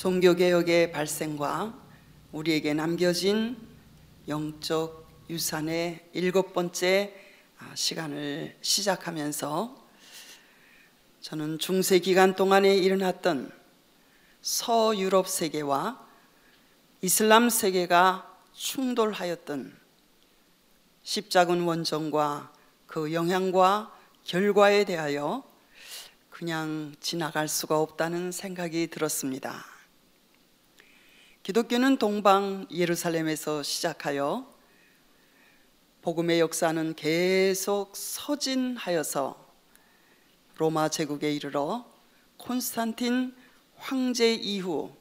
종교개혁의 발생과 우리에게 남겨진 영적 유산의 7번째 시간을 시작하면서 저는 중세 기간 동안에 일어났던 서유럽 세계와 이슬람 세계가 충돌하였던 십자군 원정과 그 영향과 결과에 대하여 그냥 지나갈 수가 없다는 생각이 들었습니다. 기독교는 동방 예루살렘에서 시작하여 복음의 역사는 계속 서진하여서 로마 제국에 이르러 콘스탄틴 황제 이후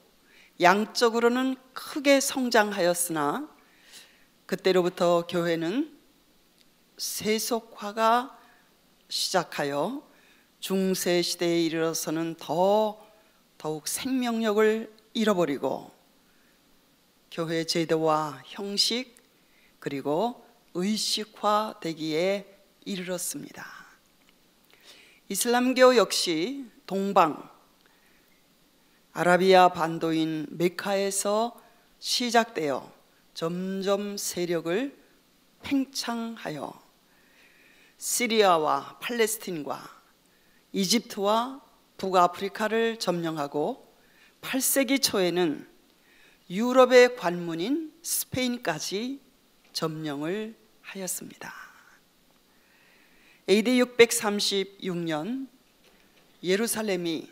양적으로는 크게 성장하였으나 그때로부터 교회는 세속화가 시작하여 중세 시대에 이르러서는 더욱 생명력을 잃어버리고 교회 제도와 형식 그리고 의식화되기에 이르렀습니다. 이슬람교 역시 동방 아라비아 반도인 메카에서 시작되어 점점 세력을 팽창하여 시리아와 팔레스틴과 이집트와 북아프리카를 점령하고 8세기 초에는 유럽의 관문인 스페인까지 점령을 하였습니다. AD 636년 예루살렘이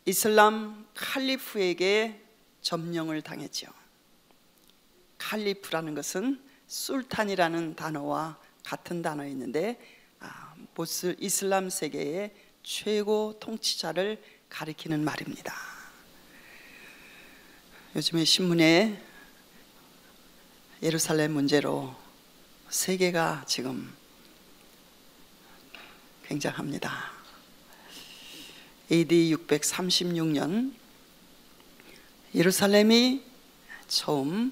이슬람 칼리프에게 점령을 당했죠. 칼리프라는 것은 술탄이라는 단어와 같은 단어였는데 이슬람 세계의 최고 통치자를 가리키는 말입니다. 요즘에 신문에 예루살렘 문제로 세계가 지금 굉장합니다. AD 636년 예루살렘이 처음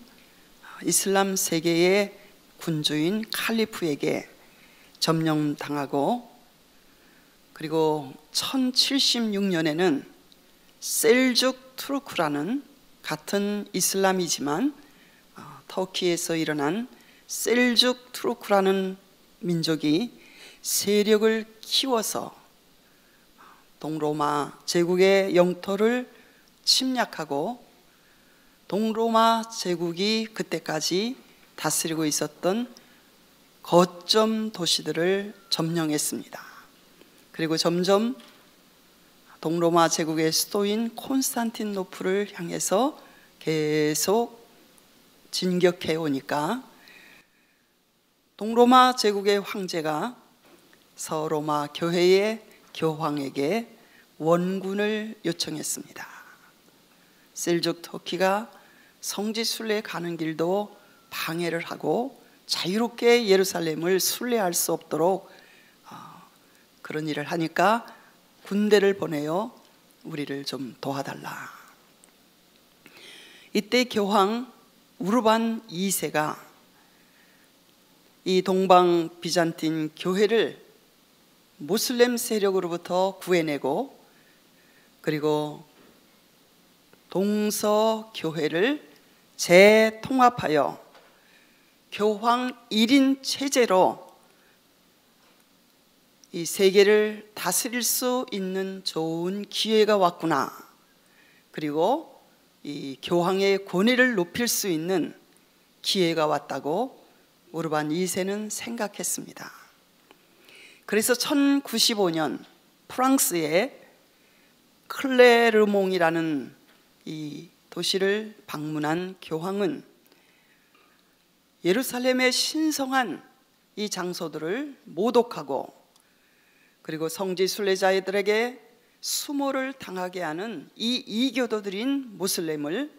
이슬람 세계의 군주인 칼리프에게 점령당하고 그리고 1076년에는 셀죽 투르크라는 같은 이슬람이지만 터키에서 일어난 셀죽 투르크라는 민족이 세력을 키워서 동로마 제국의 영토를 침략하고 동로마 제국이 그때까지 다스리고 있었던 거점 도시들을 점령했습니다. 그리고 점점 동로마 제국의 수도인 콘스탄티노플을 향해서 계속 진격해 오니까 동로마 제국의 황제가 서로마 교회의 교황에게 원군을 요청했습니다. 셀죽 터키가 성지 순례에 가는 길도 방해를 하고 자유롭게 예루살렘을 순례할 수 없도록 그런 일을 하니까 군대를 보내어 우리를 좀 도와달라. 이때 교황 우르반 2세가 이 동방 비잔틴 교회를 모슬렘 세력으로부터 구해내고 그리고 동서 교회를 재통합하여 교황 1인 체제로 이 세계를 다스릴 수 있는 좋은 기회가 왔구나. 그리고 이 교황의 권위를 높일 수 있는 기회가 왔다고 우르반 2세는 생각했습니다. 그래서 1095년 프랑스의 클레르몽이라는 이 도시를 방문한 교황은 예루살렘의 신성한 이 장소들을 모독하고 그리고 성지 순례자들에게 수모를 당하게 하는 이 이교도들인 모슬렘을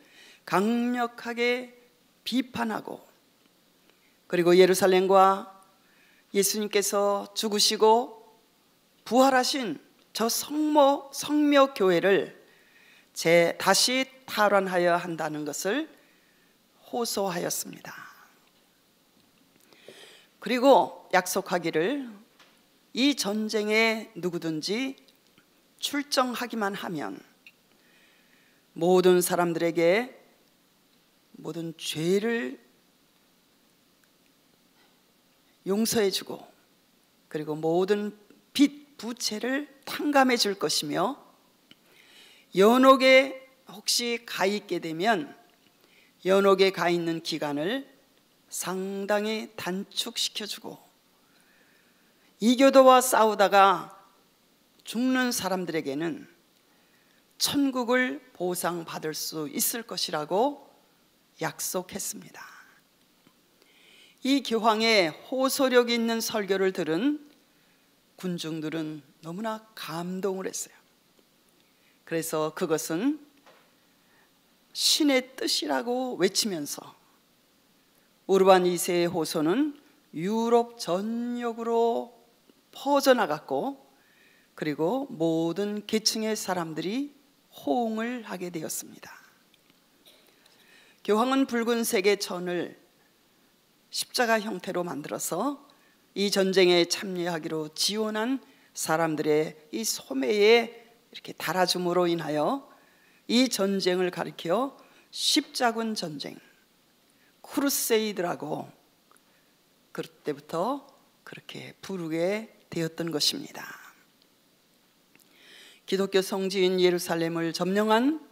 강력하게 비판하고 그리고 예루살렘과 예수님께서 죽으시고 부활하신 저 성묘 교회를 다시 탈환하여 한다는 것을 호소하였습니다. 그리고 약속하기를 이 전쟁에 누구든지 출정하기만 하면 모든 사람들에게 모든 죄를 용서해주고 그리고 모든 빚, 부채를 탕감해 줄 것이며 연옥에 혹시 가 있게 되면 연옥에 가 있는 기간을 상당히 단축시켜주고 이교도와 싸우다가 죽는 사람들에게는 천국을 보상받을 수 있을 것이라고 약속했습니다. 이 교황의 호소력 있는 설교를 들은 군중들은 너무나 감동을 했어요. 그래서 그것은 신의 뜻이라고 외치면서 우르반 2세의 호소는 유럽 전역으로 퍼져나갔고 그리고 모든 계층의 사람들이 호응을 하게 되었습니다. 교황은 붉은색의 천을 십자가 형태로 만들어서 이 전쟁에 참여하기로 지원한 사람들의 이 소매에 이렇게 달아줌으로 인하여 이 전쟁을 가리켜 십자군 전쟁, 크루세이드라고 그때부터 그렇게 부르게 되었던 것입니다. 기독교 성지인 예루살렘을 점령한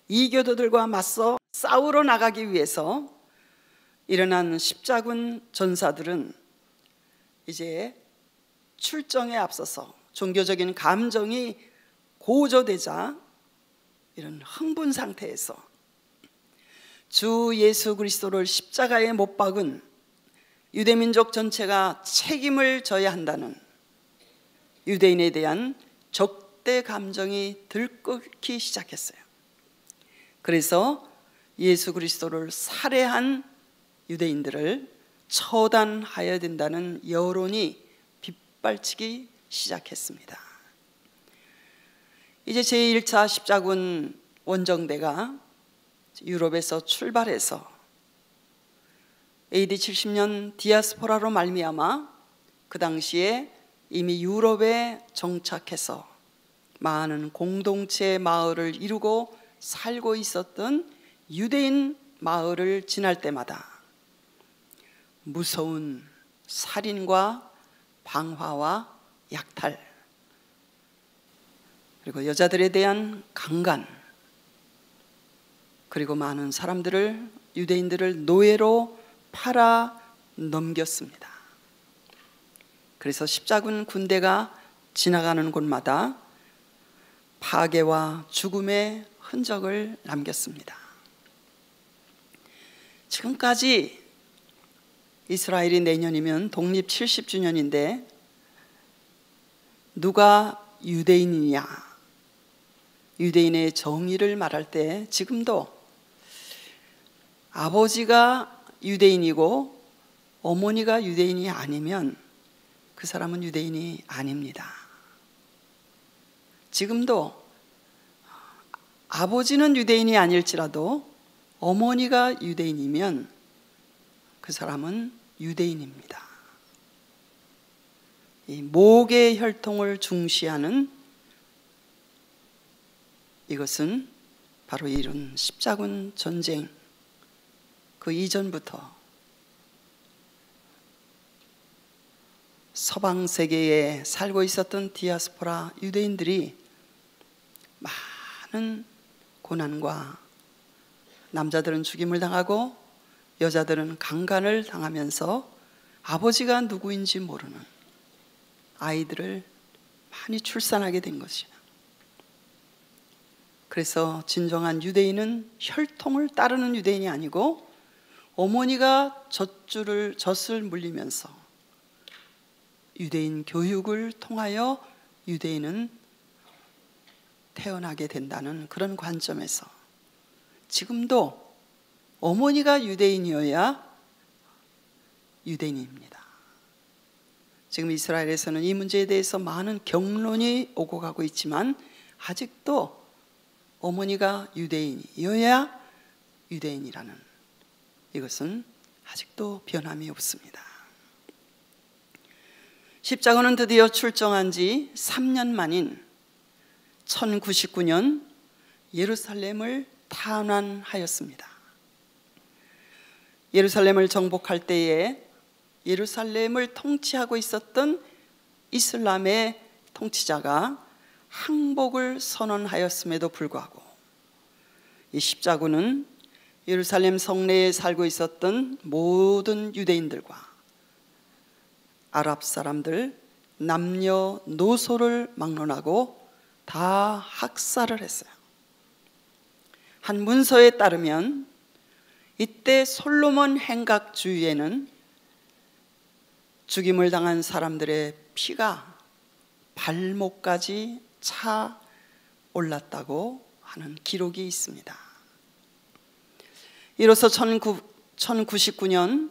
이교도들과 맞서 싸우러 나가기 위해서 일어난 십자군 전사들은 이제 출정에 앞서서 종교적인 감정이 고조되자 이런 흥분 상태에서 주 예수 그리스도를 십자가에 못 박은 유대민족 전체가 책임을 져야 한다는 유대인에 대한 적대 감정이 들끓기 시작했어요. 그래서 예수 그리스도를 살해한 유대인들을 처단하여야 된다는 여론이 빗발치기 시작했습니다. 이제 제1차 십자군 원정대가 유럽에서 출발해서 AD 70년 디아스포라로 말미암아 그 당시에 이미 유럽에 정착해서 많은 공동체 마을을 이루고 살고 있었던 유대인 마을을 지날 때마다 무서운 살인과 방화와 약탈 그리고 여자들에 대한 강간 그리고 많은 사람들을 유대인들을 노예로 팔아 넘겼습니다. 그래서 십자군 군대가 지나가는 곳마다 파괴와 죽음의 흔적을 남겼습니다. 지금까지 이스라엘이 내년이면 독립 70주년인데 누가 유대인이냐, 유대인의 정의를 말할 때 지금도 아버지가 유대인이고 어머니가 유대인이 아니면 그 사람은 유대인이 아닙니다. 지금도 아버지는 유대인이 아닐지라도 어머니가 유대인이면 그 사람은 유대인입니다. 이 목의 혈통을 중시하는 이것은 바로 이런 십자군 전쟁 그 이전부터 서방 세계에 살고 있었던 디아스포라 유대인들이 많은 고난과 남자들은 죽임을 당하고 여자들은 강간을 당하면서 아버지가 누구인지 모르는 아이들을 많이 출산하게 된 것이야. 그래서 진정한 유대인은 혈통을 따르는 유대인이 아니고 어머니가 젖을 물리면서 유대인 교육을 통하여 유대인은 태어나게 된다는 그런 관점에서 지금도 어머니가 유대인이어야 유대인입니다. 지금 이스라엘에서는 이 문제에 대해서 많은 경론이 오고 가고 있지만 아직도 어머니가 유대인이어야 유대인이라는 이것은 아직도 변함이 없습니다. 십자군은 드디어 출정한 지 3년 만인 1099년 예루살렘을 탄환하였습니다. 예루살렘을 정복할 때에 예루살렘을 통치하고 있었던 이슬람의 통치자가 항복을 선언하였음에도 불구하고 이 십자군은 예루살렘 성내에 살고 있었던 모든 유대인들과 아랍 사람들 남녀노소를 막론하고 다 학살을 했어요. 한 문서에 따르면 이때 솔로몬 행각 주위에는 죽임을 당한 사람들의 피가 발목까지 차 올랐다고 하는 기록이 있습니다. 이로써 1099년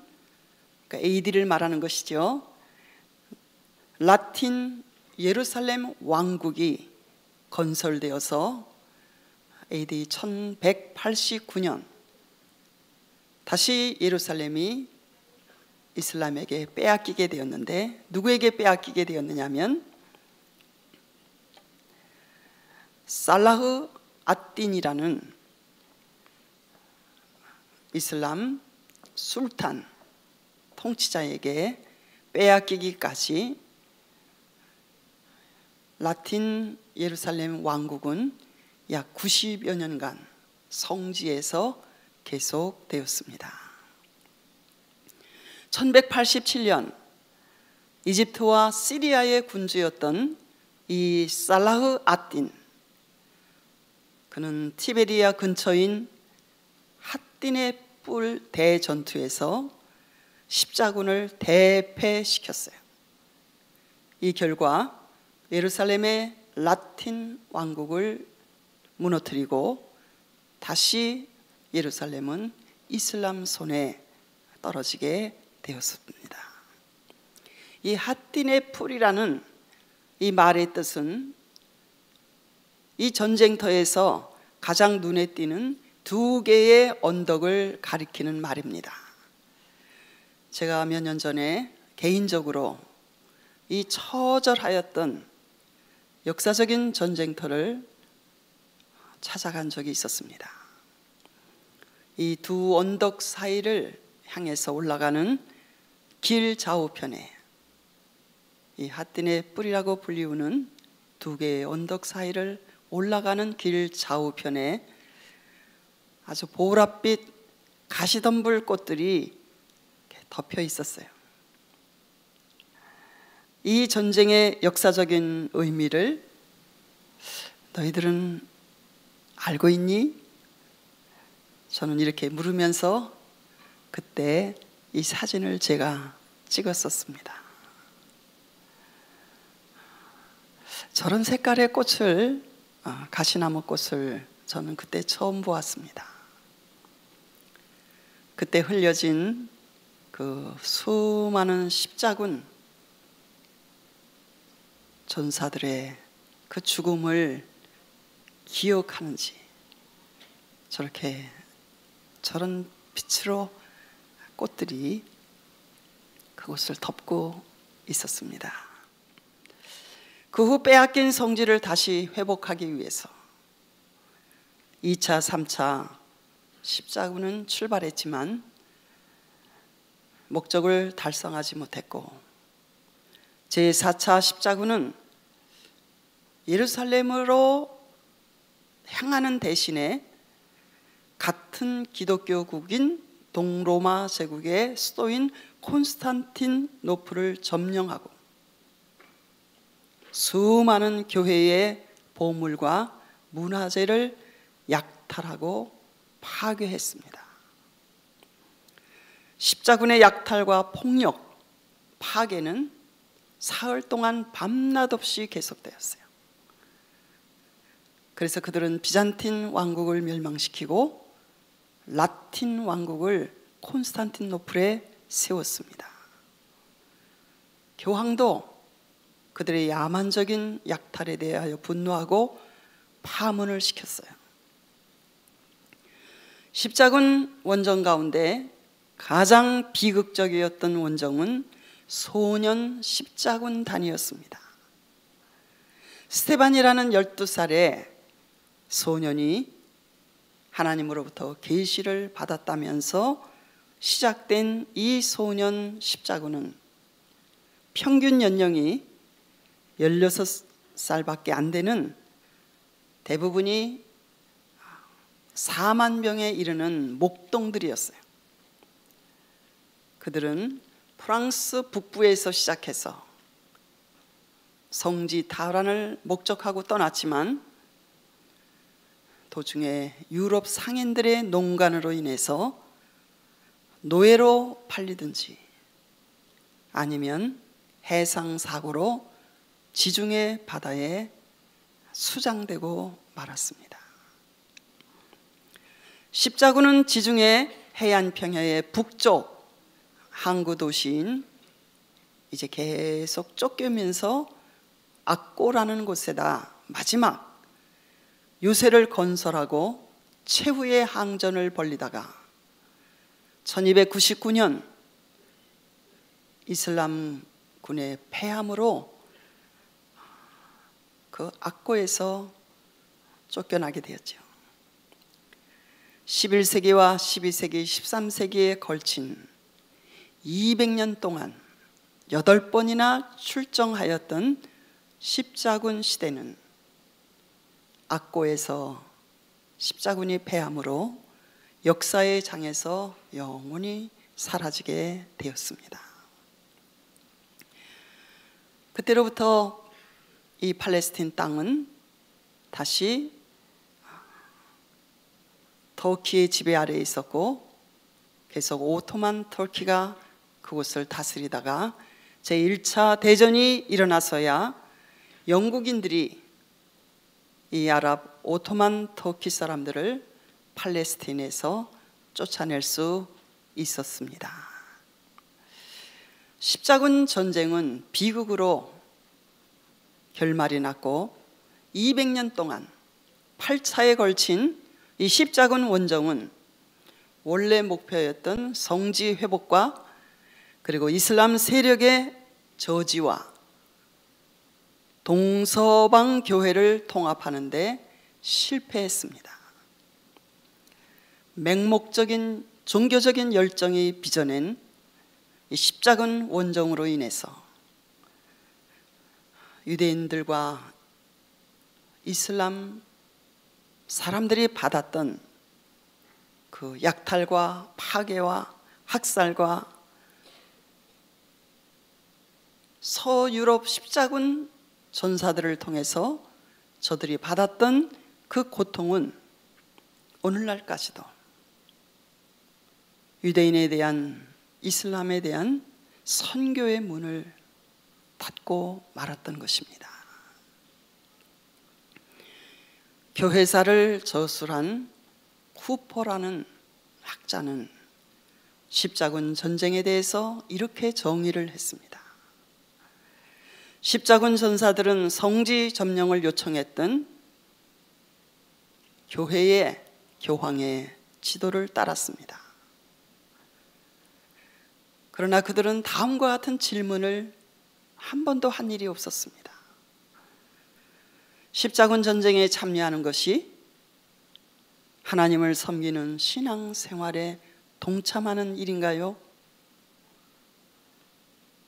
그러니까 AD를 말하는 것이죠. 라틴 예루살렘 왕국이 건설되어서 AD 1189년 다시 예루살렘이 이슬람에게 빼앗기게 되었는데, 누구에게 빼앗기게 되었느냐면 살라흐 앗딘이라는 이슬람 술탄 통치자에게 빼앗기기까지 라틴 예루살렘 왕국은 약 90여 년간 성지에서 계속되었습니다. 1187년 이집트와 시리아의 군주였던 이 살라흐 앗딘, 그는 티베리아 근처인 핫딘의 뿔 대전투에서 십자군을 대패시켰어요. 이 결과 예루살렘의 라틴 왕국을 무너뜨리고 다시 예루살렘은 이슬람 손에 떨어지게 되었습니다. 이 핫딘의 풀이라는 이 말의 뜻은 이 전쟁터에서 가장 눈에 띄는 두 개의 언덕을 가리키는 말입니다. 제가 몇 년 전에 개인적으로 이 처절하였던 역사적인 전쟁터를 찾아간 적이 있었습니다. 이 두 언덕 사이를 향해서 올라가는 길 좌우편에 이 핫딘의 뿔이라고 불리우는 두 개의 언덕 사이를 올라가는 길 좌우편에 아주 보랏빛 가시덤불 꽃들이 덮여 있었어요. 이 전쟁의 역사적인 의미를 너희들은 알고 있니? 저는 이렇게 물으면서 그때 이 사진을 제가 찍었었습니다. 저런 색깔의 꽃을, 가시나무 꽃을 저는 그때 처음 보았습니다. 그때 흘려진 그 수많은 십자군 전사들의 그 죽음을 기억하는지 저런 빛으로 꽃들이 그곳을 덮고 있었습니다. 그 후 빼앗긴 성지를 다시 회복하기 위해서 2차, 3차 십자군은 출발했지만 목적을 달성하지 못했고, 제4차 십자군은 예루살렘으로 향하는 대신에 같은 기독교국인 동로마 제국의 수도인 콘스탄틴노플을 점령하고 수많은 교회의 보물과 문화재를 약탈하고 파괴했습니다. 십자군의 약탈과 폭력, 파괴는 사흘 동안 밤낮 없이 계속되었어요. 그래서 그들은 비잔틴 왕국을 멸망시키고 라틴 왕국을 콘스탄틴노플에 세웠습니다. 교황도 그들의 야만적인 약탈에 대하여 분노하고 파문을 시켰어요. 십자군 원정 가운데 가장 비극적이었던 원정은 소년 십자군단이었습니다. 스테반이라는 12살의 소년이 하나님으로부터 계시를 받았다면서 시작된 이 소년 십자군은 평균 연령이 16살밖에 안 되는, 대부분이 4만 명에 이르는 목동들이었어요. 그들은 프랑스 북부에서 시작해서 성지 다란을 목적하고 떠났지만 도중에 유럽 상인들의 농간으로 인해서 노예로 팔리든지 아니면 해상 사고로 지중해 바다에 수장되고 말았습니다. 십자군은 지중해 해안 평야의 북쪽 항구 도시인 이제 계속 쫓겨면서 악고라는 곳에다 마지막 요새를 건설하고 최후의 항전을 벌이다가 1299년 이슬람군의 패함으로 그 악고에서 쫓겨나게 되었죠. 11세기와 12세기, 13세기에 걸친 200년 동안 8번이나 출정하였던 십자군 시대는 악고에서 십자군이 패함으로 역사의 장에서 영원히 사라지게 되었습니다. 그때로부터 이 팔레스틴 땅은 다시 터키의 지배 아래에 있었고 계속 오토만 터키가 그곳을 다스리다가 제1차 대전이 일어나서야 영국인들이 이 아랍 오토만 터키 사람들을 팔레스틴에서 쫓아낼 수 있었습니다. 십자군 전쟁은 비극으로 결말이 났고 200년 동안 8차에 걸친 이 십자군 원정은 원래 목표였던 성지 회복과 그리고 이슬람 세력의 저지와 동서방 교회를 통합하는 데 실패했습니다. 맹목적인 종교적인 열정이 빚어낸 이 십자군 원정으로 인해서 유대인들과 이슬람 사람들이 받았던 그 약탈과 파괴와 학살과 서유럽 십자군 전사들을 통해서 저들이 받았던 그 고통은 오늘날까지도 유대인에 대한, 이슬람에 대한 선교의 문을 닫고 말았던 것입니다. 교회사를 저술한 쿠퍼라는 학자는 십자군 전쟁에 대해서 이렇게 정의를 했습니다. 십자군 전사들은 성지 점령을 요청했던 교회의 교황의 지도를 따랐습니다. 그러나 그들은 다음과 같은 질문을 한 번도 한 일이 없었습니다. 십자군 전쟁에 참여하는 것이 하나님을 섬기는 신앙 생활에 동참하는 일인가요?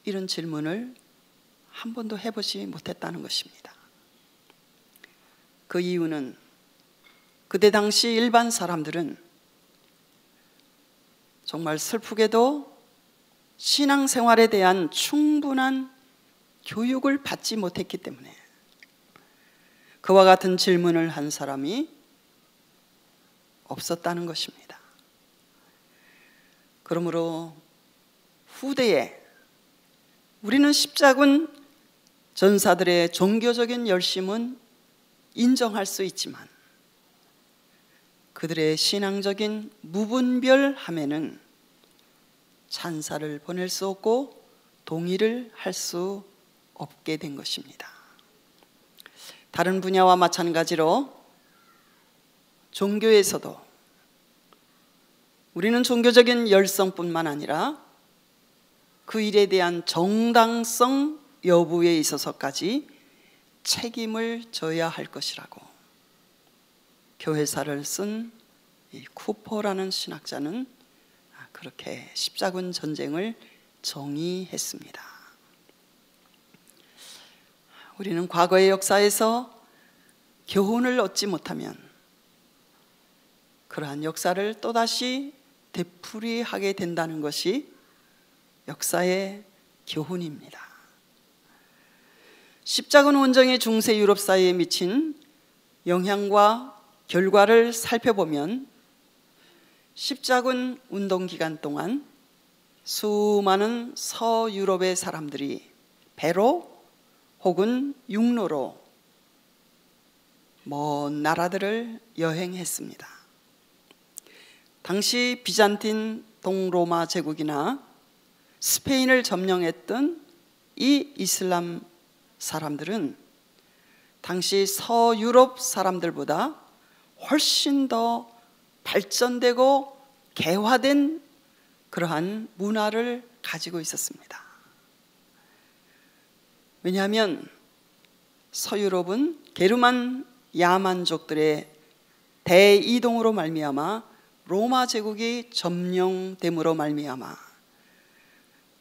이런 질문을 한 번도 해보지 못했다는 것입니다. 그 이유는 그때 당시 일반 사람들은 정말 슬프게도 신앙생활에 대한 충분한 교육을 받지 못했기 때문에 그와 같은 질문을 한 사람이 없었다는 것입니다. 그러므로 후대에 우리는 십자군 전사들의 종교적인 열심은 인정할 수 있지만 그들의 신앙적인 무분별함에는 찬사를 보낼 수 없고 동의를 할 수 없게 된 것입니다. 다른 분야와 마찬가지로 종교에서도 우리는 종교적인 열성뿐만 아니라 그 일에 대한 정당성 여부에 있어서까지 책임을 져야 할 것이라고 교회사를 쓴 이 쿠퍼라는 신학자는 그렇게 십자군 전쟁을 정의했습니다. 우리는 과거의 역사에서 교훈을 얻지 못하면 그러한 역사를 또다시 되풀이하게 된다는 것이 역사의 교훈입니다. 십자군 원정의 중세 유럽 사회에 미친 영향과 결과를 살펴보면 십자군 운동 기간 동안 수많은 서유럽의 사람들이 배로 혹은 육로로 먼 나라들을 여행했습니다. 당시 비잔틴 동로마 제국이나 스페인을 점령했던 이 이슬람 사람들은 당시 서유럽 사람들보다 훨씬 더 발전되고 개화된 그러한 문화를 가지고 있었습니다. 왜냐하면 서유럽은 게르만 야만족들의 대이동으로 말미암아 로마 제국이 점령됨으로 말미암아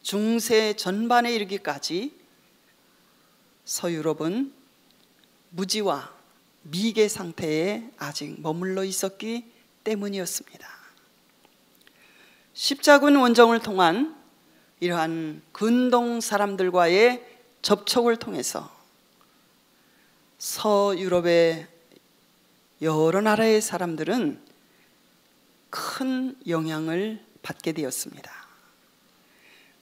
중세 전반에 이르기까지 서유럽은 무지와 미개 상태에 아직 머물러 있었기 때문이었습니다. 십자군 원정을 통한 이러한 근동 사람들과의 접촉을 통해서 서유럽의 여러 나라의 사람들은 큰 영향을 받게 되었습니다.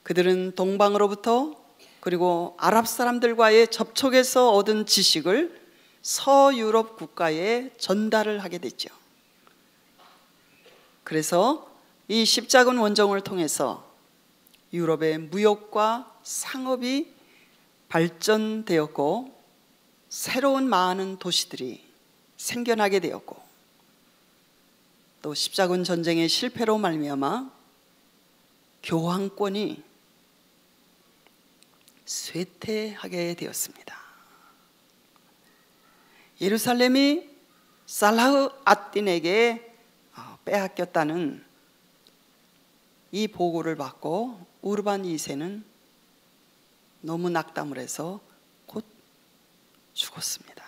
그들은 동방으로부터 그리고 아랍 사람들과의 접촉에서 얻은 지식을 서유럽 국가에 전달을 하게 됐죠. 그래서 이 십자군 원정을 통해서 유럽의 무역과 상업이 발전되었고 새로운 많은 도시들이 생겨나게 되었고 또 십자군 전쟁의 실패로 말미암아 교황권이 쇠퇴하게 되었습니다. 예루살렘이 살라흐 앗딘에게 빼앗겼다는 이 보고를 받고 우르반 2세는 너무 낙담을 해서 곧 죽었습니다.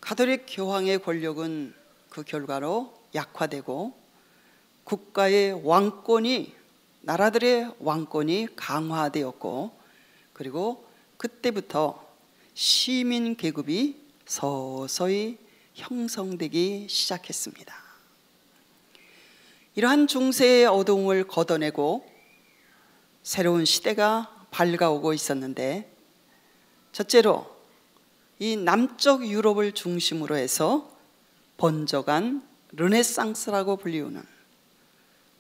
가톨릭 교황의 권력은 그 결과로 약화되고 국가의 왕권이 나라들의 왕권이 강화되었고 그리고 그때부터 시민 계급이 서서히 형성되기 시작했습니다. 이러한 중세의 어두움을 걷어내고 새로운 시대가 밝아오고 있었는데 첫째로 이 남쪽 유럽을 중심으로 해서 번져간 르네상스라고 불리우는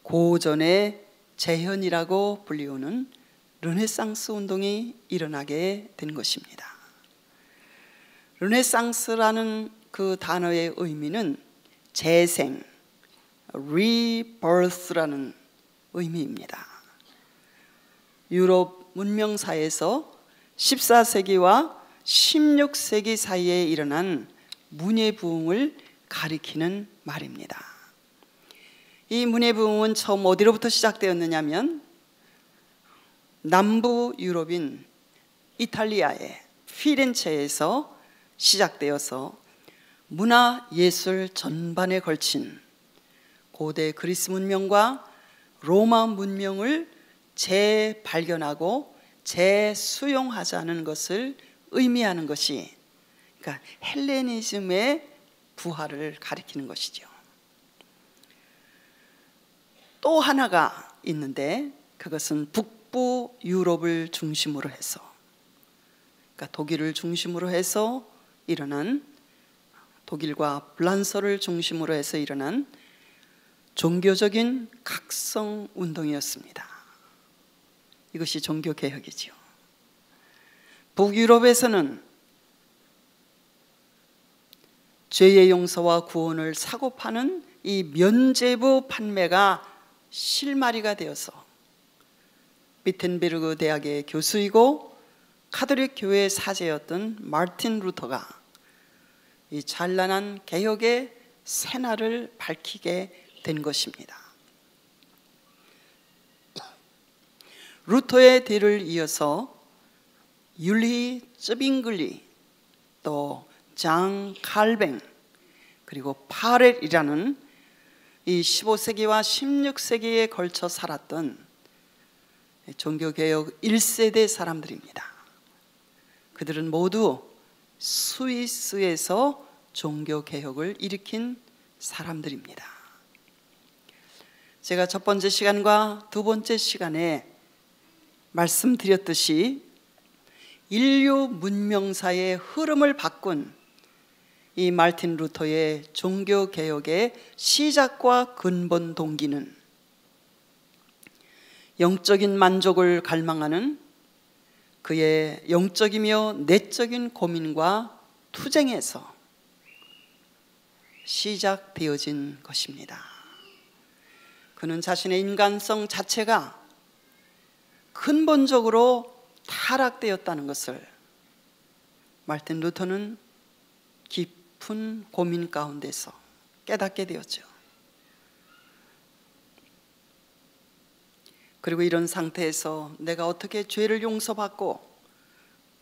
고전의 재현이라고 불리우는 르네상스 운동이 일어나게 된 것입니다. 르네상스라는 그 단어의 의미는 재생, rebirth라는 의미입니다. 유럽 문명사에서 14세기와 16세기 사이에 일어난 문예부흥을 가리키는 말입니다. 이 문예부흥은 처음 어디로부터 시작되었느냐면 남부 유럽인 이탈리아의 피렌체에서 시작되어서 문화 예술 전반에 걸친 고대 그리스 문명과 로마 문명을 재발견하고 재수용하자는 것을 의미하는 것이 그러니까 헬레니즘의 부활을 가리키는 것이죠. 또 하나가 있는데 그것은 북부 유럽을 중심으로 해서 그러니까 독일을 중심으로 해서 일어난 독일과 프랑스를 중심으로 해서 일어난 종교적인 각성 운동이었습니다. 이것이 종교개혁이지요. 북유럽에서는 죄의 용서와 구원을 사고 파는 이 면죄부 판매가 실마리가 되어서 비텐베르그 대학의 교수이고 카톨릭 교회의 사제였던 마르틴 루터가 이 찬란한 개혁의 새날을 밝히게 된 것입니다. 루터의 뒤를 이어서 율리 쯔빙글리, 또 장 칼뱅, 그리고 파렛이라는 이 15세기와 16세기에 걸쳐 살았던 종교개혁 1세대 사람들입니다. 그들은 모두 스위스에서 종교개혁을 일으킨 사람들입니다. 제가 첫 번째 시간과 두 번째 시간에 말씀드렸듯이 인류 문명사의 흐름을 바꾼 이 마르틴 루터의 종교개혁의 시작과 근본 동기는 영적인 만족을 갈망하는 그의 영적이며 내적인 고민과 투쟁에서 시작되어진 것입니다. 그는 자신의 인간성 자체가 근본적으로 타락되었다는 것을 마르틴 루터는 깊은 고민 가운데서 깨닫게 되었죠. 그리고 이런 상태에서 내가 어떻게 죄를 용서받고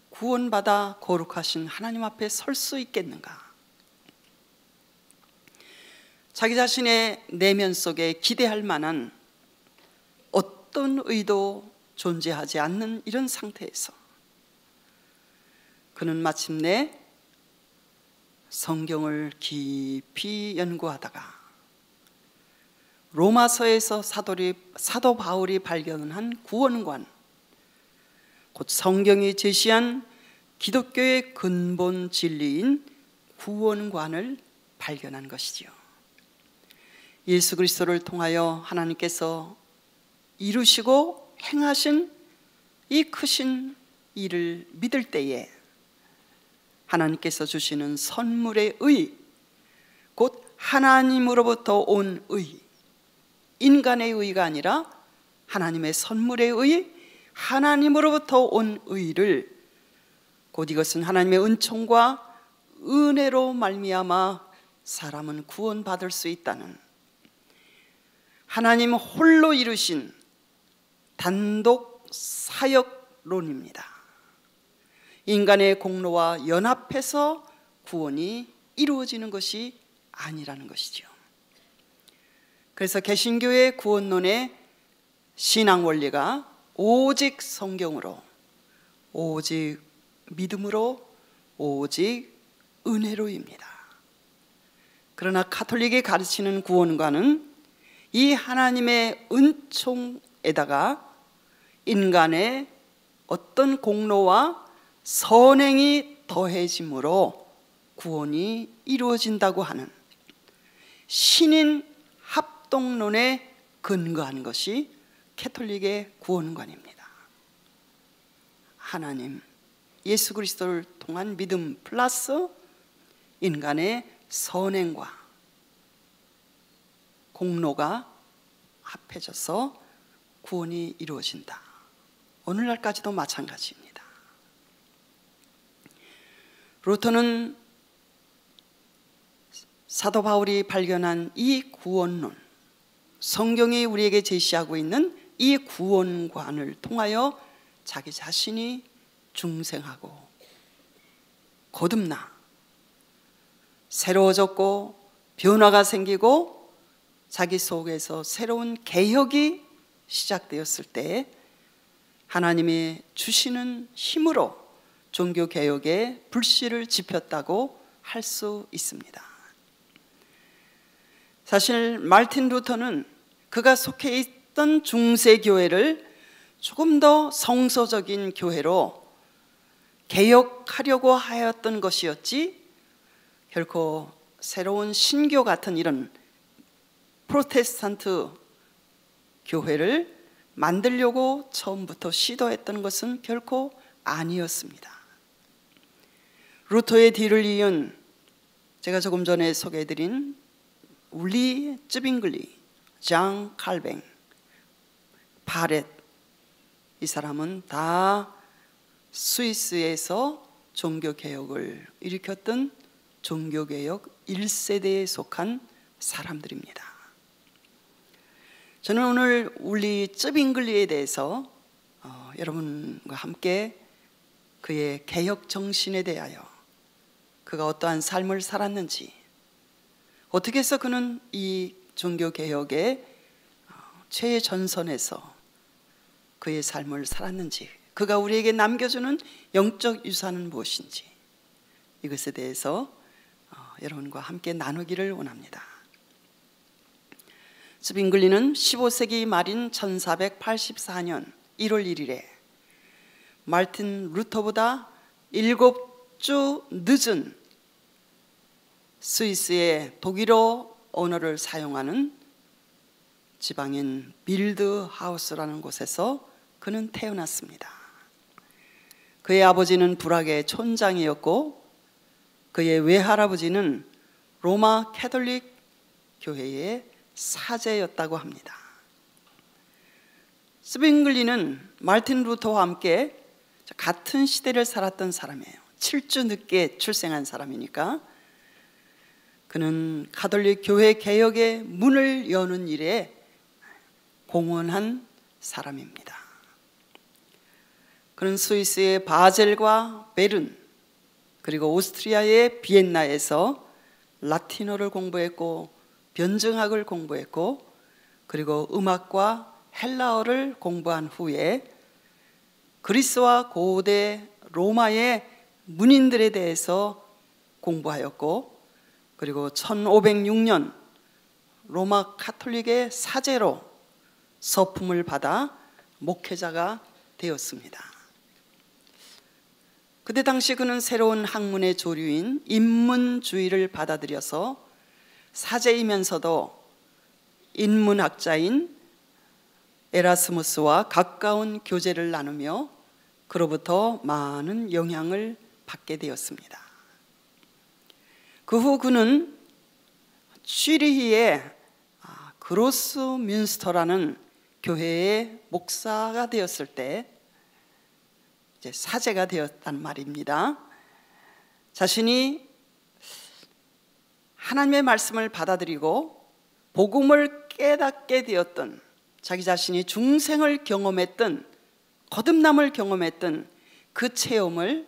구원받아 거룩하신 하나님 앞에 설 수 있겠는가? 자기 자신의 내면 속에 기대할 만한 어떤 의도 존재하지 않는 이런 상태에서 그는 마침내 성경을 깊이 연구하다가 로마서에서 사도 바울이 발견한 구원관, 곧 성경이 제시한 기독교의 근본 진리인 구원관을 발견한 것이지요. 예수 그리스도를 통하여 하나님께서 이루시고 행하신 이 크신 일을 믿을 때에 하나님께서 주시는 선물의 의, 곧 하나님으로부터 온 의, 인간의 의가 아니라 하나님의 선물의 의, 하나님으로부터 온 의를, 곧 이것은 하나님의 은총과 은혜로 말미암아 사람은 구원받을 수 있다는 하나님 홀로 이루신 단독 사역론입니다. 인간의 공로와 연합해서 구원이 이루어지는 것이 아니라는 것이죠. 그래서 개신교의 구원론의 신앙 원리가 오직 성경으로, 오직 믿음으로, 오직 은혜로입니다. 그러나 가톨릭이 가르치는 구원과는 이 하나님의 은총에다가 인간의 어떤 공로와 선행이 더해짐으로 구원이 이루어진다고 하는 신인 합동론에 근거한 것이 캐톨릭의 구원관입니다. 하나님, 예수 그리스도를 통한 믿음 플러스 인간의 선행과 공로가 합해져서 구원이 이루어진다. 오늘날까지도 마찬가지입니다. 루터는 사도 바울이 발견한 이 구원론, 성경이 우리에게 제시하고 있는 이 구원관을 통하여 자기 자신이 중생하고 거듭나 새로워졌고 변화가 생기고 자기 속에서 새로운 개혁이 시작되었을 때 하나님이 주시는 힘으로 종교개혁의 불씨를 지폈다고 할 수 있습니다. 사실 마르틴 루터는 그가 속해 있던 중세교회를 조금 더 성서적인 교회로 개혁하려고 하였던 것이었지 결코 새로운 신교 같은 이런 프로테스탄트 교회를 만들려고 처음부터 시도했던 것은 결코 아니었습니다. 루터의 뒤를 이은 제가 조금 전에 소개해드린 율리 쯔빙글리, 장 칼뱅, 파렛, 이 사람은 다 스위스에서 종교개혁을 일으켰던 종교개혁 1세대에 속한 사람들입니다. 저는 오늘 울리 쯔빙글리에 대해서 여러분과 함께 그의 개혁 정신에 대하여 그가 어떠한 삶을 살았는지, 어떻게 해서 그는 이 종교개혁의 최전선에서 그의 삶을 살았는지, 그가 우리에게 남겨주는 영적 유산은 무엇인지, 이것에 대해서 여러분과 함께 나누기를 원합니다. 쯔빙글리는 15세기 말인 1484년 1월 1일에 마르틴 루터보다 7주 늦은 스위스의 독일어 언어를 사용하는 지방인 빌드하우스라는 곳에서 그는 태어났습니다. 그의 아버지는 불악의 촌장이었고 그의 외할아버지는 로마 캐톨릭 교회의 사제였다고 합니다. 쯔빙글리는 마르틴 루터와 함께 같은 시대를 살았던 사람이에요. 7주 늦게 출생한 사람이니까 그는 가톨릭 교회 개혁의 문을 여는 일에 공헌한 사람입니다. 그는 스위스의 바젤과 베른, 그리고 오스트리아의 비엔나에서 라틴어를 공부했고 변증학을 공부했고, 그리고 음악과 헬라어를 공부한 후에 그리스와 고대 로마의 문인들에 대해서 공부하였고, 그리고 1506년 로마 카톨릭의 사제로 서품을 받아 목회자가 되었습니다. 그때 당시 그는 새로운 학문의 조류인 인문주의를 받아들여서 사제이면서도 인문학자인 에라스무스와 가까운 교제를 나누며 그로부터 많은 영향을 받게 되었습니다. 그 후 그는 취리히의 그로스뮌스터라는 교회의 목사가 되었을 때 이제 사제가 되었단 말입니다. 자신이 하나님의 말씀을 받아들이고 복음을 깨닫게 되었던, 자기 자신이 중생을 경험했던, 거듭남을 경험했던 그 체험을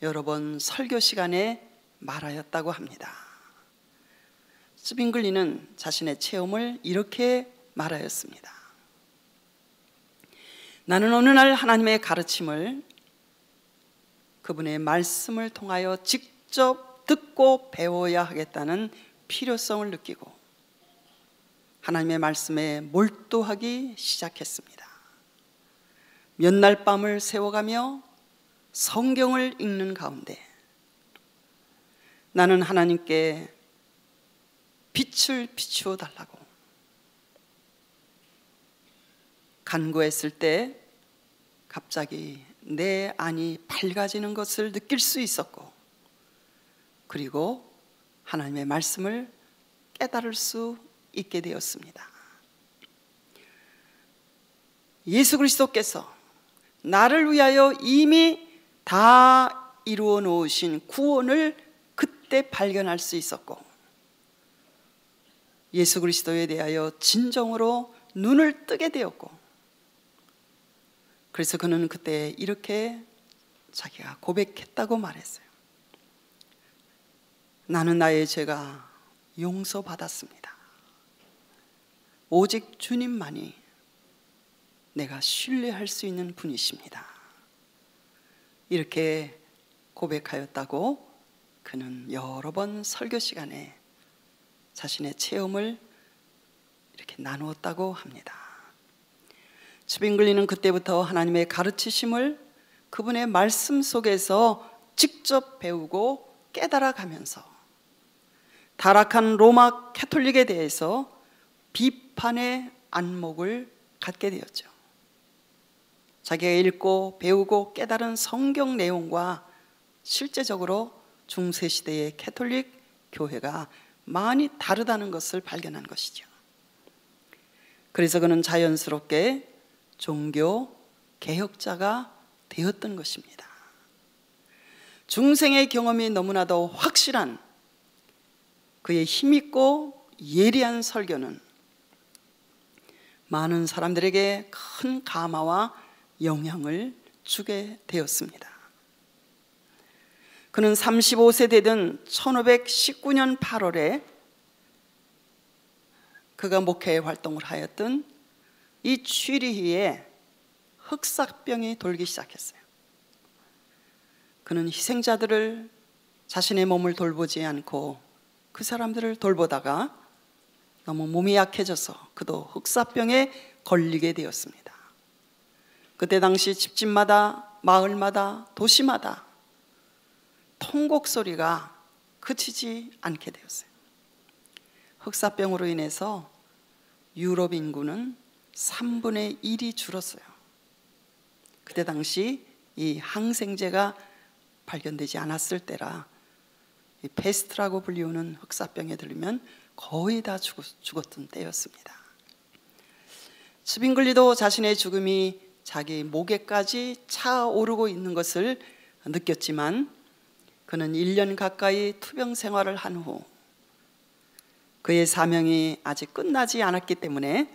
여러 번 설교 시간에 말하였다고 합니다. 쯔빙글리는 자신의 체험을 이렇게 말하였습니다. 나는 어느 날 하나님의 가르침을, 그분의 말씀을 통하여 직접 듣고 배워야 하겠다는 필요성을 느끼고 하나님의 말씀에 몰두하기 시작했습니다. 몇 날 밤을 새워가며 성경을 읽는 가운데 나는 하나님께 빛을 비추어 달라고 간구했을 때 갑자기 내 안이 밝아지는 것을 느낄 수 있었고, 그리고 하나님의 말씀을 깨달을 수 있게 되었습니다. 예수 그리스도께서 나를 위하여 이미 다 이루어 놓으신 구원을 그때 발견할 수 있었고, 예수 그리스도에 대하여 진정으로 눈을 뜨게 되었고, 그래서 그는 그때 이렇게 자기가 고백했다고 말했어요. 나는 나의 죄가 용서받았습니다. 오직 주님만이 내가 신뢰할 수 있는 분이십니다. 이렇게 고백하였다고 그는 여러 번 설교 시간에 자신의 체험을 이렇게 나누었다고 합니다. 쯔빙글리는 그때부터 하나님의 가르치심을 그분의 말씀 속에서 직접 배우고 깨달아가면서 타락한 로마 캐톨릭에 대해서 비판의 안목을 갖게 되었죠. 자기가 읽고 배우고 깨달은 성경 내용과 실제적으로 중세시대의 캐톨릭 교회가 많이 다르다는 것을 발견한 것이죠. 그래서 그는 자연스럽게 종교 개혁자가 되었던 것입니다. 중생의 경험이 너무나도 확실한 그의 힘있고 예리한 설교는 많은 사람들에게 큰 감화와 영향을 주게 되었습니다. 그는 35세 되던 1519년 8월에 그가 목회 활동을 하였던 이 취리히에 흑사병이 돌기 시작했어요. 그는 희생자들을 자신의 몸을 돌보지 않고 그 사람들을 돌보다가 너무 몸이 약해져서 그도 흑사병에 걸리게 되었습니다. 그때 당시 집집마다, 마을마다, 도시마다 통곡 소리가 그치지 않게 되었어요. 흑사병으로 인해서 유럽 인구는 3분의 1이 줄었어요. 그때 당시 이 항생제가 발견되지 않았을 때라 이 페스트라고 불리우는 흑사병에 들리면 거의 다 죽었던 때였습니다. 스빙글리도 자신의 죽음이 자기 목에까지 차오르고 있는 것을 느꼈지만 그는 1년 가까이 투병 생활을 한 후 그의 사명이 아직 끝나지 않았기 때문에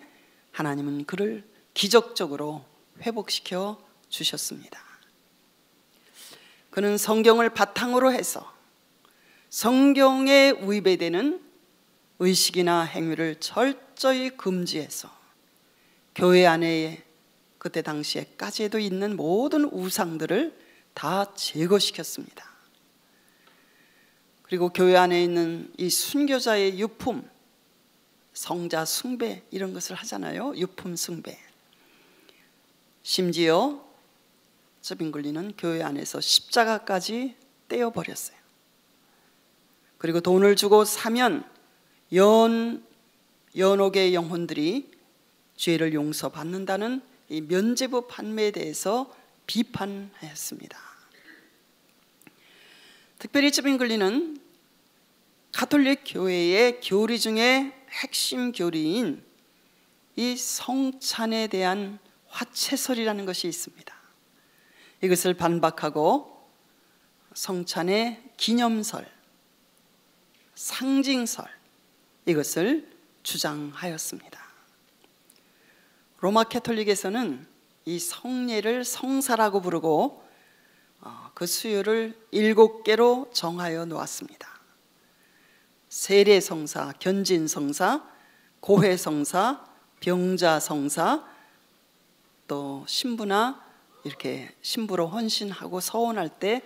하나님은 그를 기적적으로 회복시켜 주셨습니다. 그는 성경을 바탕으로 해서 성경에 위배되는 의식이나 행위를 철저히 금지해서 교회 안에 그때 당시에까지도 있는 모든 우상들을 다 제거시켰습니다. 그리고 교회 안에 있는 이 순교자의 유품, 성자 숭배 이런 것을 하잖아요. 유품 숭배. 심지어 스빙글리는 교회 안에서 십자가까지 떼어버렸어요. 그리고 돈을 주고 사면 연옥의 영혼들이 죄를 용서받는다는 이 면죄부 판매에 대해서 비판하였습니다. 특별히 스빙글리는 가톨릭 교회의 교리 중에 핵심 교리인 이 성찬에 대한 화채설이라는 것이 있습니다. 이것을 반박하고 성찬의 기념설, 상징설 이것을 주장하였습니다. 로마 캐톨릭에서는 이 성례를 성사라고 부르고 그 수요를 7개로 정하여 놓았습니다. 세례성사, 견진성사, 고해성사, 병자성사, 또 신부나 이렇게 신부로 헌신하고 서원할 때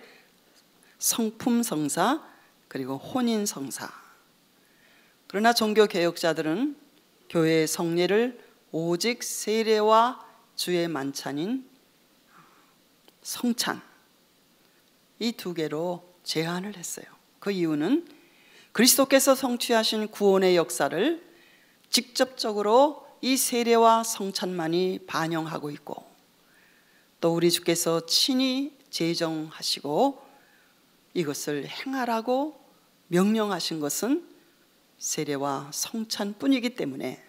성품성사, 그리고 혼인성사. 그러나 종교개혁자들은 교회의 성례를 오직 세례와 주의 만찬인 성찬 이 2개로 제한을 했어요. 그 이유는 그리스도께서 성취하신 구원의 역사를 직접적으로 이 세례와 성찬만이 반영하고 있고 또 우리 주께서 친히 제정하시고 이것을 행하라고 명령하신 것은 세례와 성찬뿐이기 때문에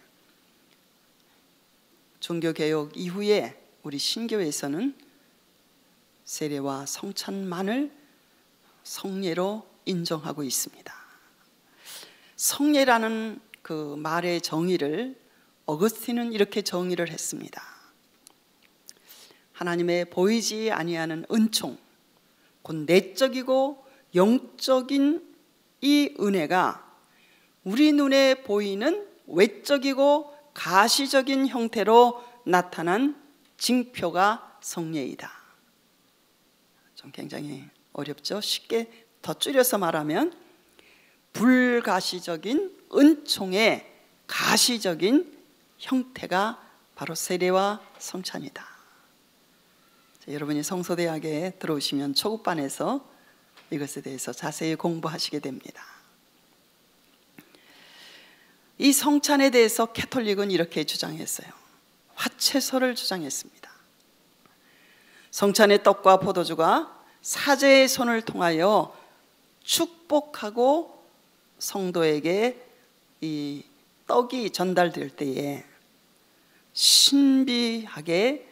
종교개혁 이후에 우리 신교에서는 세례와 성찬만을 성례로 인정하고 있습니다. 성례라는 그 말의 정의를 어거스틴은 이렇게 정의를 했습니다. 하나님의 보이지 아니하는 은총, 곧 내적이고 영적인 이 은혜가 우리 눈에 보이는 외적이고 가시적인 형태로 나타난 징표가 성례이다. 좀 굉장히 어렵죠? 쉽게 더 줄여서 말하면 불가시적인 은총의 가시적인 형태가 바로 세례와 성찬이다. 자, 여러분이 성서대학에 들어오시면 초급반에서 이것에 대해서 자세히 공부하시게 됩니다. 이 성찬에 대해서 캐톨릭은 이렇게 주장했어요. 화채설을 주장했습니다. 성찬의 떡과 포도주가 사제의 손을 통하여 축복하고 성도에게 이 떡이 전달될 때에 신비하게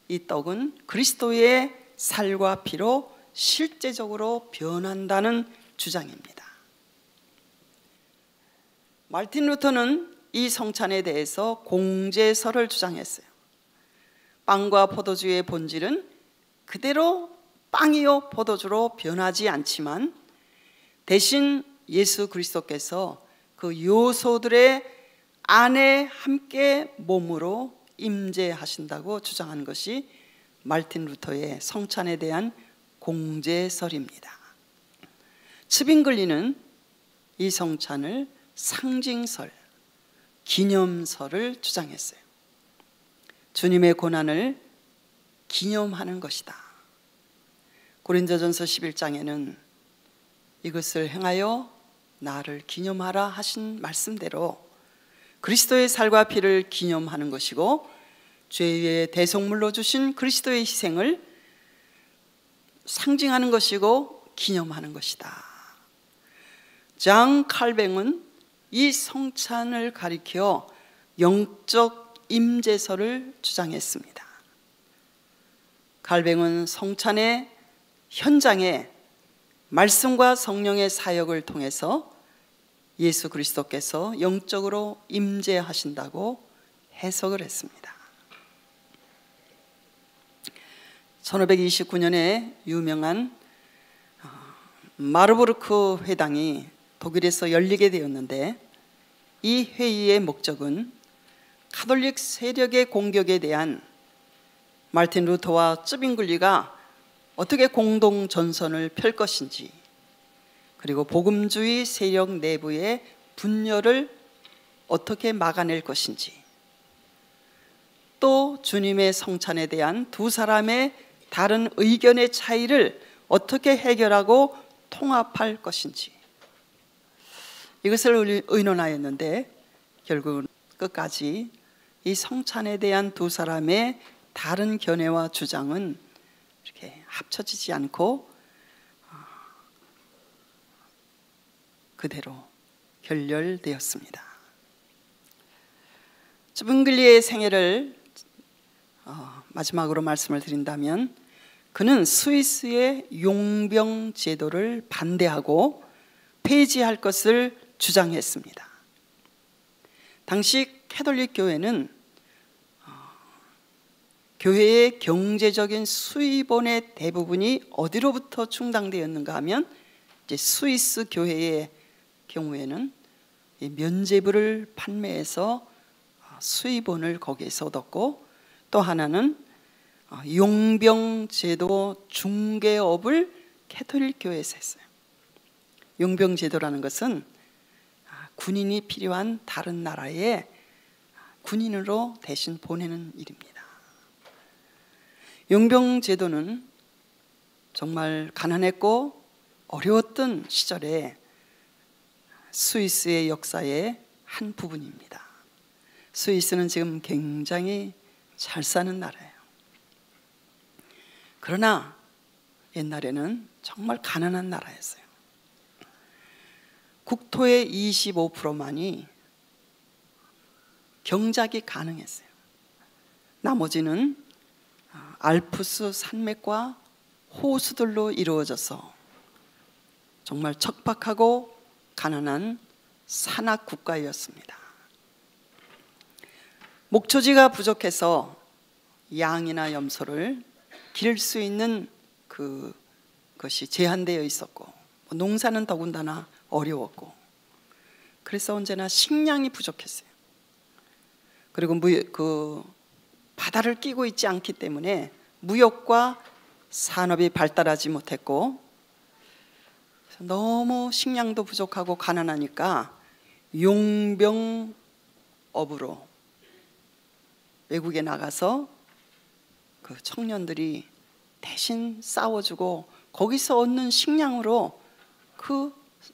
이 떡은 그리스도의 살과 피로 실제적으로 변한다는 주장입니다. 마르틴 루터는 이 성찬에 대해서 공제설을 주장했어요. 빵과 포도주의 본질은 그대로 빵이요 포도주로 변하지 않지만 대신 예수 그리스도께서 그 요소들의 안에 함께 몸으로 임재하신다고 주장한 것이 마르틴 루터의 성찬에 대한 공제설입니다. 츠빙글리는 이 성찬을 상징설, 기념설을 주장했어요. 주님의 고난을 기념하는 것이다. 고린도전서 11장에는 이것을 행하여 나를 기념하라 하신 말씀대로 그리스도의 살과 피를 기념하는 것이고 죄의 대속물로 주신 그리스도의 희생을 상징하는 것이고 기념하는 것이다. 장 칼뱅은 이 성찬을 가리켜 영적 임재설을 주장했습니다. 칼뱅은 성찬의 현장에 말씀과 성령의 사역을 통해서 예수 그리스도께서 영적으로 임재하신다고 해석을 했습니다. 1529년에 유명한 마르부르크 회당이 독일에서 열리게 되었는데 이 회의의 목적은 가톨릭 세력의 공격에 대한 마르틴 루터와 츠빙글리가 어떻게 공동 전선을 펼 것인지, 그리고 복음주의 세력 내부의 분열을 어떻게 막아낼 것인지, 또 주님의 성찬에 대한 두 사람의 다른 의견의 차이를 어떻게 해결하고 통합할 것인지, 이것을 의논하였는데 결국은 끝까지 이 성찬에 대한 두 사람의 다른 견해와 주장은 이렇게 합쳐지지 않고 그대로 결렬되었습니다. 츠빙글리의 생애를 마지막으로 말씀을 드린다면 그는 스위스의 용병 제도를 반대하고 폐지할 것을 주장했습니다. 당시 캐톨릭 교회는 교회의 경제적인 수입원의 대부분이 어디로부터 충당되었는가 하면 이제 스위스 교회의 경우에는 면제부를 판매해서 수입원을 거기에서 얻었고, 또 하나는 용병제도 중개업을 캐톨릭 교회에서 했어요. 용병제도라는 것은 군인이 필요한 다른 나라에 군인으로 대신 보내는 일입니다. 용병제도는 정말 가난했고 어려웠던 시절에 스위스의 역사의 한 부분입니다. 스위스는 지금 굉장히 잘 사는 나라예요. 그러나 옛날에는 정말 가난한 나라였어요. 국토의 25%만이 경작이 가능했어요. 나머지는 알프스 산맥과 호수들로 이루어져서 정말 척박하고 가난한 산악 국가였습니다. 목초지가 부족해서 양이나 염소를 기를 수 있는 그것이 제한되어 있었고, 농사는 더군다나 어려웠고, 그래서 언제나 식량이 부족했어요. 그리고 바다를 끼고 있지 않기 때문에 무역과 산업이 발달하지 못했고, 너무 식량도 부족하고 가난하니까 용병업으로 외국에 나가서 그 청년들이 대신 싸워주고 거기서 얻는 식량으로 그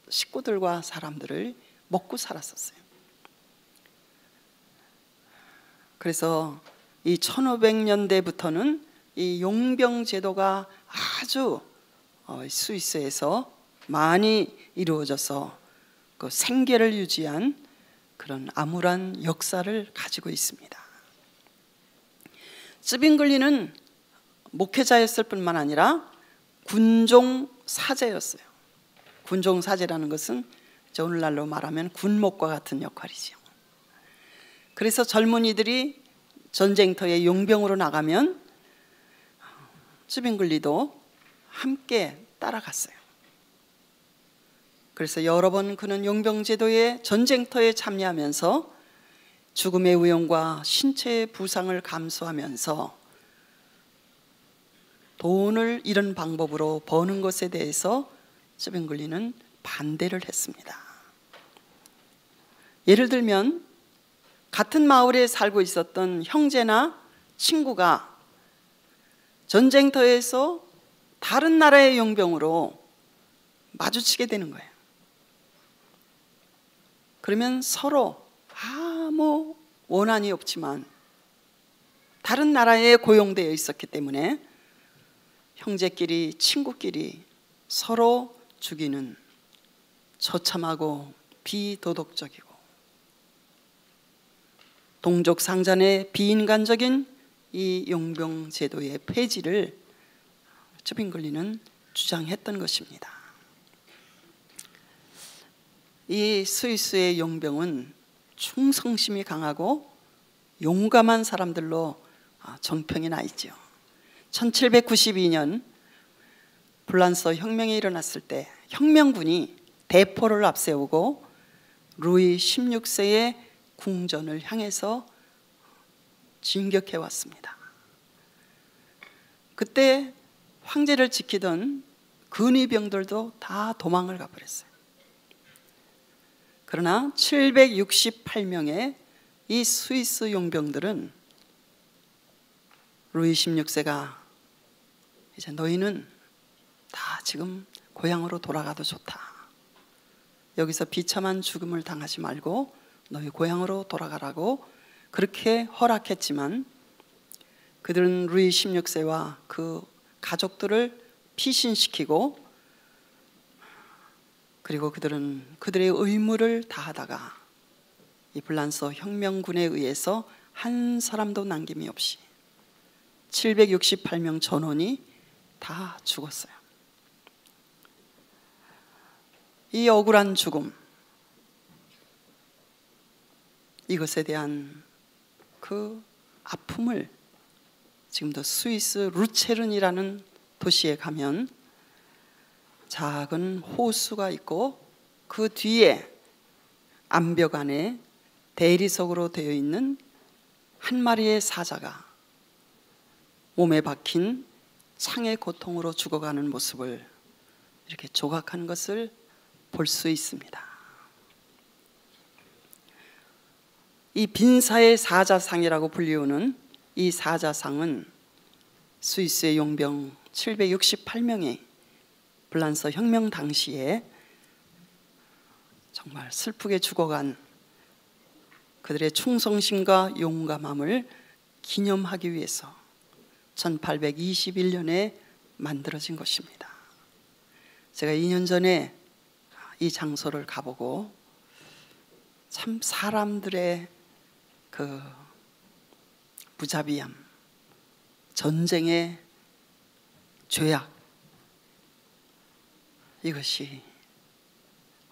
식구들과 사람들을 먹고 살았었어요. 그래서 이 1500년대부터는 이 용병 제도가 아주 스위스에서 많이 이루어져서 그 생계를 유지한 그런 암울한 역사를 가지고 있습니다. 츠빙글리는 목회자였을 뿐만 아니라 군종 사제였어요. 군종 사제라는 것은 이제 오늘날로 말하면 군목과 같은 역할이죠. 그래서 젊은이들이 전쟁터에 용병으로 나가면 쯔빙글리도 함께 따라갔어요. 그래서 여러 번 그는 용병제도의 전쟁터에 참여하면서 죽음의 위험과 신체의 부상을 감수하면서 돈을 이런 방법으로 버는 것에 대해서 쯔빙글리는 반대를 했습니다. 예를 들면 같은 마을에 살고 있었던 형제나 친구가 전쟁터에서 다른 나라의 용병으로 마주치게 되는 거예요. 그러면 서로 아무 원한이 없지만 다른 나라에 고용되어 있었기 때문에 형제끼리 친구끼리 서로 죽이는 처참하고 비도덕적이고 동족상잔의 비인간적인 이 용병 제도의 폐지를 쯔빙글리는 주장했던 것입니다. 이 스위스의 용병은 충성심이 강하고 용감한 사람들로 정평이 나 있죠. 1792년 불란서 혁명이 일어났을 때 혁명군이 대포를 앞세우고 루이 16세의 궁전을 향해서 진격해 왔습니다. 그때 황제를 지키던 근위병들도 다 도망을 가버렸어요. 그러나 768명의 이 스위스 용병들은 루이 16세가 이제 너희는 다 지금 고향으로 돌아가도 좋다. 여기서 비참한 죽음을 당하지 말고 너희 고향으로 돌아가라고 그렇게 허락했지만 그들은 루이 16세와 그 가족들을 피신시키고 그리고 그들은 그들의 의무를 다하다가 이 불란서 혁명군에 의해서 한 사람도 남김이 없이 768명 전원이 다 죽었어요. 이 억울한 죽음, 이것에 대한 그 아픔을 지금도 스위스 루체른이라는 도시에 가면 작은 호수가 있고 그 뒤에 암벽 안에 대리석으로 되어 있는 한 마리의 사자가 몸에 박힌 창의 고통으로 죽어가는 모습을 이렇게 조각한 것을 볼 수 있습니다. 이 빈사의 사자상이라고 불리우는 이 사자상은 스위스의 용병 768명이 불란서 혁명 당시에 정말 슬프게 죽어간 그들의 충성심과 용감함을 기념하기 위해서 1821년에 만들어진 것입니다. 제가 2년 전에 이 장소를 가보고 참 사람들의 그 무자비함, 전쟁의 죄악, 이것이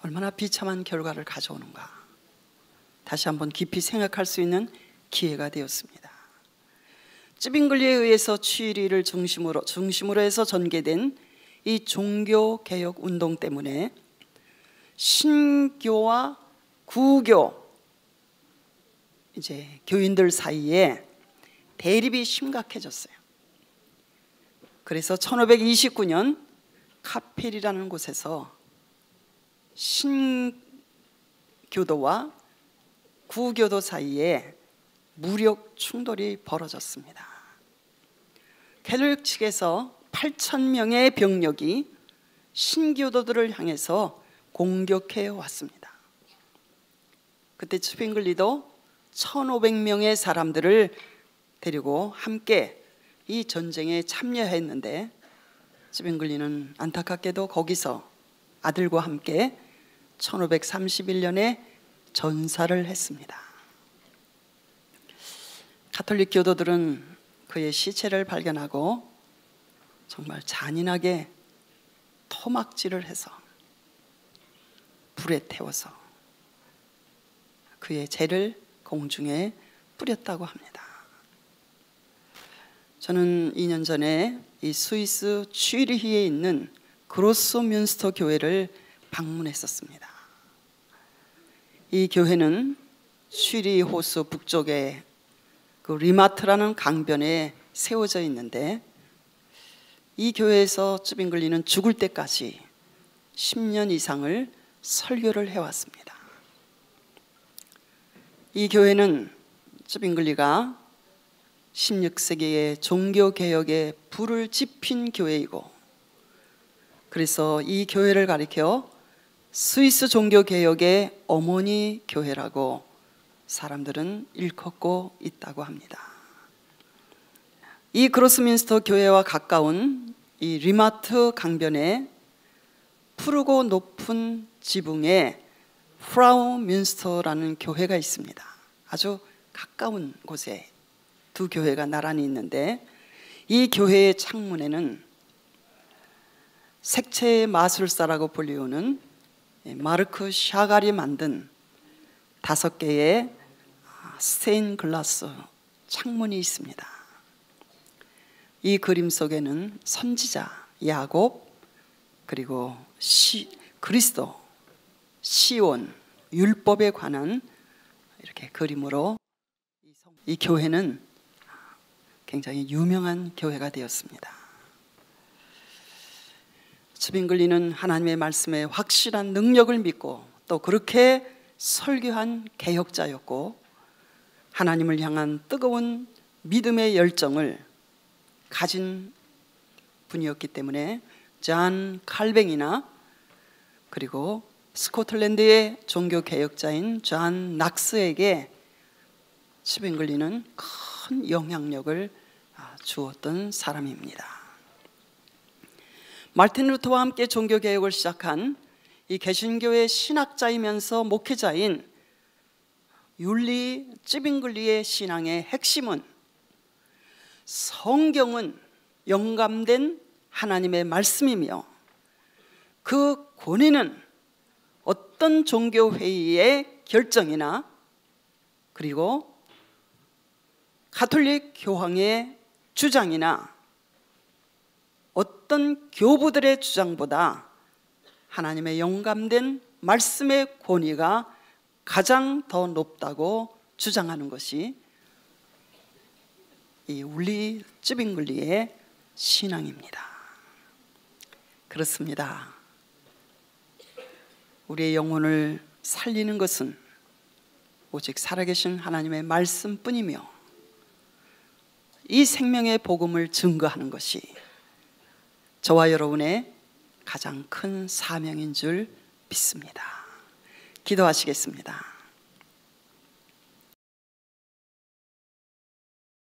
얼마나 비참한 결과를 가져오는가 다시 한번 깊이 생각할 수 있는 기회가 되었습니다. 쯔빙글리에 의해서 취리를 중심으로 해서 전개된 이 종교개혁 운동 때문에 신교와 구교, 이제 교인들 사이에 대립이 심각해졌어요. 그래서 1529년 카펠이라는 곳에서 신교도와 구교도 사이에 무력 충돌이 벌어졌습니다. 캐톨릭 측에서 8,000명의 병력이 신교도들을 향해서 공격해 왔습니다. 그때 쯔빙글리도 1,500명의 사람들을 데리고 함께 이 전쟁에 참여했는데 쯔빙글리는 안타깝게도 거기서 아들과 함께 1531년에 전사를 했습니다. 가톨릭 교도들은 그의 시체를 발견하고 정말 잔인하게 토막질을 해서 불에 태워서 그의 죄를 공중에 뿌렸다고 합니다. 저는 2년 전에 이 스위스 취리히에 있는 그로스뮌스터 교회를 방문했었습니다. 이 교회는 취리히 호수 북쪽에 그 리마트라는 강변에 세워져 있는데, 이 교회에서 쯔빙글리는 죽을 때까지 10년 이상을 설교를 해왔습니다. 이 교회는 쯔빙글리가 16세기의 종교개혁에 불을 지핀 교회이고, 그래서 이 교회를 가리켜 스위스 종교개혁의 어머니 교회라고 사람들은 일컫고 있다고 합니다. 이 그로스민스터 교회와 가까운 이 리마트 강변에 푸르고 높은 지붕에 프라우뮌스터라는 교회가 있습니다. 아주 가까운 곳에 두 교회가 나란히 있는데, 이 교회의 창문에는 색채의 마술사라고 불리우는 마르크 샤갈이 만든 5개의 스테인 글라스 창문이 있습니다. 이 그림 속에는 선지자 야곱, 그리고 그리스도, 시온, 율법에 관한 이렇게 그림으로 이 교회는 굉장히 유명한 교회가 되었습니다. 쯔빙글리는 하나님의 말씀에 확실한 능력을 믿고 또 그렇게 설교한 개혁자였고, 하나님을 향한 뜨거운 믿음의 열정을 가진 분이었기 때문에 존 칼뱅이나 그리고 스코틀랜드의 종교개혁자인 존 낙스에게 쯔빙글리는 큰 영향력을 주었던 사람입니다. 마르틴 루터와 함께 종교개혁을 시작한 이 개신교의 신학자이면서 목회자인 율리 쯔빙글리의 신앙의 핵심은 성경은 영감된 하나님의 말씀이며, 그 권위는 어떤 종교회의의 결정이나 그리고 가톨릭 교황의 주장이나 어떤 교부들의 주장보다 하나님의 영감된 말씀의 권위가 가장 더 높다고 주장하는 것이 이 율리 쯔빙글리의 신앙입니다. 그렇습니다. 우리의 영혼을 살리는 것은 오직 살아계신 하나님의 말씀뿐이며, 이 생명의 복음을 증거하는 것이 저와 여러분의 가장 큰 사명인 줄 믿습니다. 기도하시겠습니다.